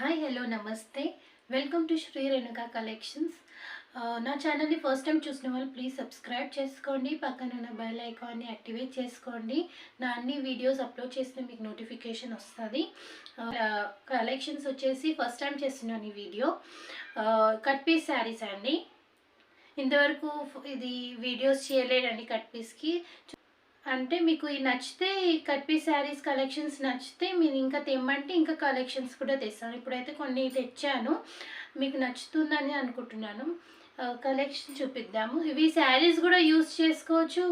Hi hello నమస్తే. Welcome to Shri Renuka collections. నా ఛానల్ని ఫస్ట్ టైం చూసిన వాళ్ళు ప్లీజ్ సబ్స్క్రైబ్ చేసుకోండి, పక్కన ఉన్న బెల్ ఐకాన్ని యాక్టివేట్ చేసుకోండి. నా అన్ని వీడియోస్ అప్లోడ్ చేస్తే మీకు నోటిఫికేషన్ వస్తుంది. కలెక్షన్స్ వచ్చేసి ఫస్ట్ టైం చేస్తున్నాను ఈ వీడియో. కట్ పీస్ శారీస్ అండి. ఇంతవరకు ఇది వీడియోస్ చేయలేదండి కట్ పీస్కి. అంటే మీకు ఈ నచ్చితే ఈ కట్ పీస్ శారీస్ కలెక్షన్స్ నచ్చితే మీరు ఇంకా తెమ్మంటే ఇంకా కలెక్షన్స్ కూడా తెస్తాను. ఇప్పుడైతే కొన్ని తెచ్చాను, మీకు నచ్చుతుందని అనుకుంటున్నాను. కలెక్షన్ చూపిద్దాము. ఇవి శారీస్ కూడా యూస్ చేసుకోవచ్చు,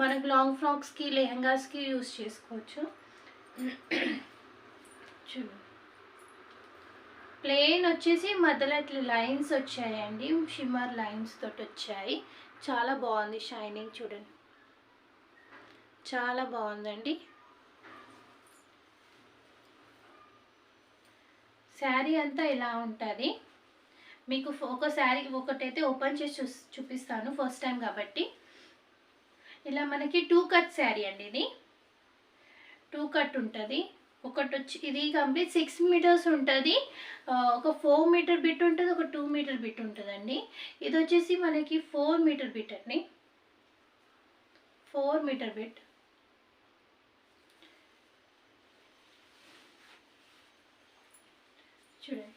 మనకు లాంగ్ ఫ్రాక్స్కి లెహంగాస్కి యూస్ చేసుకోవచ్చు. చూడు, ప్లెయిన్ వచ్చేసి మధ్యలో ఇట్లా లైన్స్ వచ్చాయండి, షిమ్మర్ లైన్స్ తోటి వచ్చాయి. చాలా బాగుంది, షైనింగ్ చూడండి, చాలా బాగుందండి. శారీ అంతా ఇలా ఉంటుంది. మీకు ఒక శారీ ఒకటైతే ఓపెన్ చేసి చూపిస్తాను, ఫస్ట్ టైం కాబట్టి. ఇలా మనకి 2 కట్ శారీ అండి, ఇది 2 కట్ ఉంటుంది. ఒకటి వచ్చి ఇది కంప్లీట్ 6 మీటర్స్ ఉంటుంది. ఒక 4 మీటర్ బిట్ ఉంటుంది, ఒక 2 మీటర్ బిట్ ఉంటుందండి. ఇది వచ్చేసి మనకి 4 మీటర్ బిట్ అండి, 4 మీటర్ బిట్. చూడండి,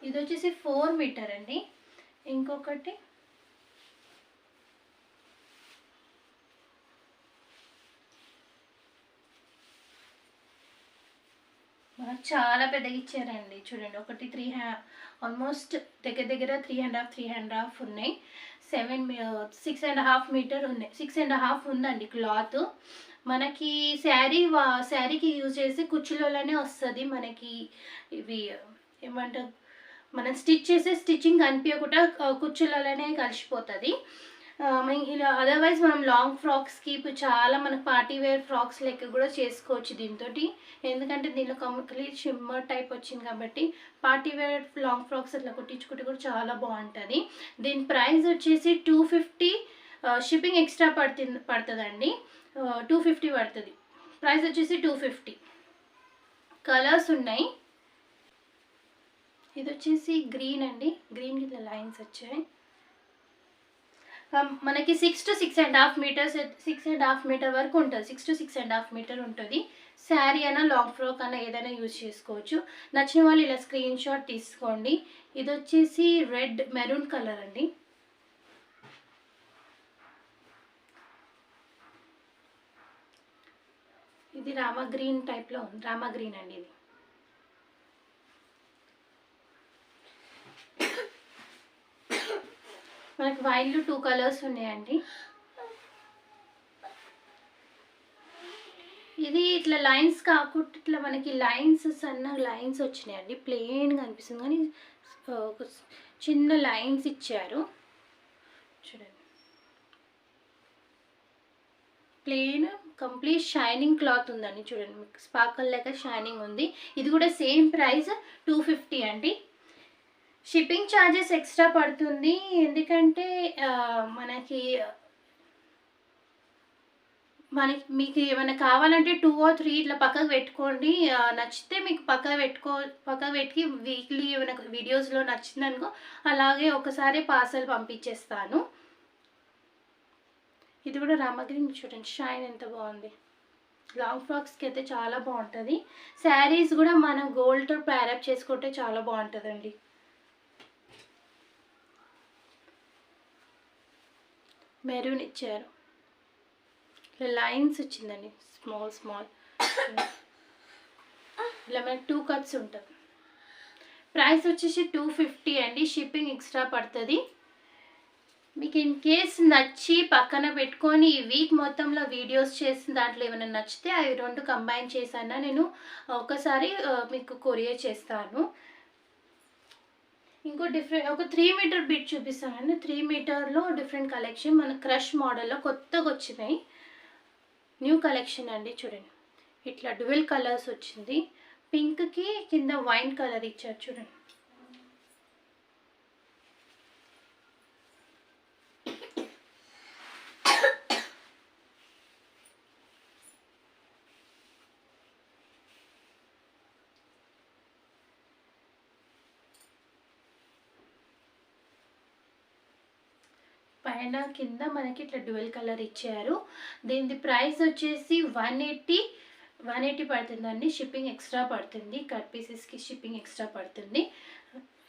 ఇది వచ్చేసి 4 మీటర్ అండి. ఇంకొకటి మనకు చాలా పెద్దగా ఇచ్చారండి. చూడండి, ఒకటి ఆల్మోస్ట్ దగ్గర 3.5 ఉన్నాయి. 6.5 మీటర్ ఉన్నాయి, 6.5 ఉందండి క్లాత్. మనకి శారీకి యూజ్ చేసే కుచ్చులలోనే వస్తుంది. మనకి ఇవి ఏమంటారు, మనం స్టిచ్ చేసే స్టిచ్చింగ్ కనిపించకుండా కుచ్చులలోనే కలిసిపోతుంది. ఇలా అదర్వైజ్ మనం లాంగ్ ఫ్రాక్స్కి ఇప్పుడు చాలా మనకు పార్టీ వేర్ ఫ్రాక్స్ లెక్క కూడా చేసుకోవచ్చు దీంతో. ఎందుకంటే దీనిలో కంప్లీట్ షిమ్మర్ టైప్ వచ్చింది కాబట్టి పార్టీ వేర్ లాంగ్ ఫ్రాక్స్ అట్లా కుట్టించుకుంటే కూడా చాలా బాగుంటుంది. దీని ప్రైస్ వచ్చేసి 250, షిప్పింగ్ ఎక్స్ట్రా పడుతుందండి. 250 పడుతుంది. ప్రైస్ వచ్చేసి 250. కలర్స్ ఉన్నాయి. ఇది వచ్చేసి గ్రీన్ అండి, గ్రీన్కి ఇట్లా లైన్స్ వచ్చాయి. మనకి 6 to 6.5 మీటర్స్, 6.5 మీటర్ వరకు ఉంటుంది. 6 to 6.5 మీటర్ ఉంటుంది. శారీ అయినా లాంగ్ ఫ్రాక్ అయినా ఏదైనా యూజ్ చేసుకోవచ్చు. నచ్చిన వాళ్ళు ఇలా స్క్రీన్ షాట్ తీసుకోండి. ఇది వచ్చేసి రెడ్ మెరూన్ కలర్ అండి. ఇది రామా గ్రీన్ టైప్లో ఉంది, రామా గ్రీన్ అండి. ఇది మనకి వైన్లో 2 కలర్స్ ఉన్నాయండి. ఇది ఇట్లా లైన్స్ కాకుండా ఇట్లా మనకి లైన్స్ సన్న లైన్స్ వచ్చినాయండి. ప్లెయిన్గా అనిపిస్తుంది కానీ ఒక చిన్న లైన్స్ ఇచ్చారు. చూడండి, ప్లెయిన్ కంప్లీట్ షైనింగ్ క్లాత్ ఉందండి. చూడండి, మీకు స్పార్కల్ లెక్క షైనింగ్ ఉంది. ఇది కూడా సేమ్ ప్రైస్ 250 అండి. షిప్పింగ్ ఛార్జెస్ ఎక్స్ట్రా పడుతుంది, ఎందుకంటే మీకు ఏమైనా కావాలంటే 2 or 3 ఇట్లా పక్కకు పెట్టుకోండి. నచ్చితే మీకు పక్కకు పెట్టి వీక్లీ ఏమైనా వీడియోస్లో నచ్చిందనుకో అలాగే ఒకసారి పార్సల్ పంపించేస్తాను. ఇది కూడా రామగ్రీన్. చూడండి, షైన్ ఎంత బాగుంది. లాంగ్ ఫ్రాక్స్కి అయితే చాలా బాగుంటుంది. శారీస్ కూడా మనం గోల్డ్తో ప్యారప్ చేసుకుంటే చాలా బాగుంటుందండి. మెరూన్ ఇచ్చారు, ఇలా లైన్స్ వచ్చిందండి, స్మాల్ ఇలా మనకి 2 కట్స్ ఉంటుంది. ప్రైస్ వచ్చేసి 250 అండి. షిప్పింగ్ ఎక్స్ట్రా పడుతుంది. మీకు ఇన్ కేస్ నచ్చి పక్కన పెట్టుకొని ఈ వీక్ మొత్తంలో వీడియోస్ చేసిన దాంట్లో ఏమైనా నచ్చితే అవి 2 కంబైన్ చేసాను నేను ఒకసారి మీకు కొరియర్ చేస్తాను. ఇంకో ఒక 3 మీటర్ బిట్ చూపిస్తానండి. 3 మీటర్లో డిఫరెంట్ కలెక్షన్ మన క్రష్ మోడల్లో కొత్తగా వచ్చినాయి, న్యూ కలెక్షన్ అండి. చూడండి, ఇట్లా డ్యువెల్ కలర్స్ వచ్చింది. పింక్కి కింద వైన్ కలర్ ఇచ్చారు. చూడండి, పైన కింద మనకి ఇట్లా డ్యూయల్ కలర్ ఇచ్చారు. దీని ప్రైస్ వచ్చేసి 180 పడుతుందండి. షిప్పింగ్ ఎక్స్ట్రా పడుతుంది, కట్ పీసెస్కి షిప్పింగ్ ఎక్స్ట్రా పడుతుంది.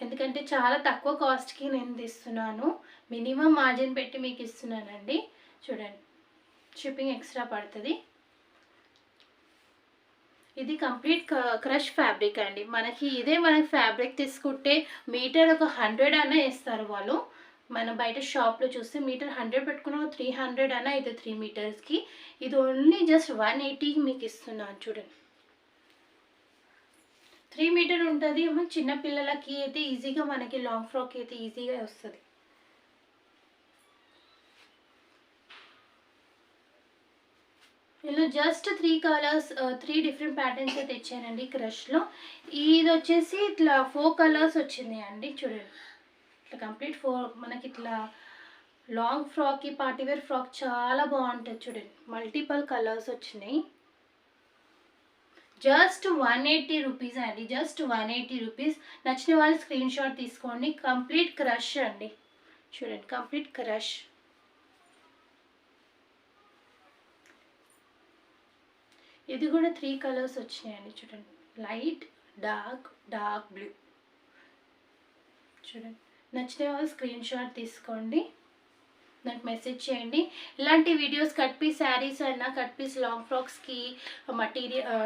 ఎందుకంటే చాలా తక్కువ కాస్ట్కి నేను తీస్తున్నాను, మినిమం మార్జిన్ పెట్టి మీకు ఇస్తున్నానండి. చూడండి, షిప్పింగ్ ఎక్స్ట్రా పడుతుంది. ఇది కంప్లీట్ క్రష్ ఫ్యాబ్రిక్ అండి. మనకి ఫ్యాబ్రిక్ తీసుకుంటే మీటర్ ఒక 100 అన్న వేస్తారు వాళ్ళు. మనం బయట షాప్లో చూస్తే మీటర్ 100 పెట్టుకున్న 300 అన్న ఇది 3 మీటర్స్కి. ఇది ఓన్లీ జస్ట్ 180 మీకు ఇస్తున్నాను. చూడండి, 3 మీటర్ ఉంటుంది. చిన్నపిల్లలకి అయితే ఈజీగా, మనకి లాంగ్ ఫ్రాక్ అయితే ఈజీగా వస్తుంది. ఇలా జస్ట్ 3 కలర్స్, 3 డిఫరెంట్ ప్యాటర్న్స్ అయితే ఇచ్చానండి క్రష్లో. ఇది వచ్చేసి ఇట్లా 4 కలర్స్ వచ్చింది అండి. చూడండి, ఇట్లా కంప్లీట్ 4 మనకి ఇట్లా లాంగ్ ఫ్రాక్కి, పార్టీవేర్ ఫ్రాక్ చాలా బాగుంటుంది. చూడండి, మల్టిపుల్ కలర్స్ వచ్చినాయి. జస్ట్ 180 రూపీస్ అండి, జస్ట్ 180 రూపీస్. నచ్చిన వాళ్ళు స్క్రీన్ షాట్ తీసుకోండి. కంప్లీట్ క్రష్ అండి. చూడండి, కంప్లీట్ క్రష్. ఇది కూడా 3 కలర్స్ వచ్చినాయండి. చూడండి, లైట్, డార్క్, డార్క్ బ్లూ. చూడండి, నచ్చిన వాళ్ళు స్క్రీన్ షాట్ తీసుకోండి, నాకు మెసేజ్ చేయండి. ఇలాంటి వీడియోస్ కట్ పీస్ శారీస్ అయినా, కట్ పీస్ లాంగ్ ఫ్రాక్స్కి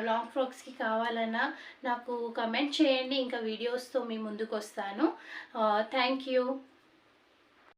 లాంగ్ ఫ్రాక్స్కి కావాలన్నా నాకు కమెంట్ చేయండి. ఇంకా వీడియోస్తో మీ ముందుకు వస్తాను. Thank you.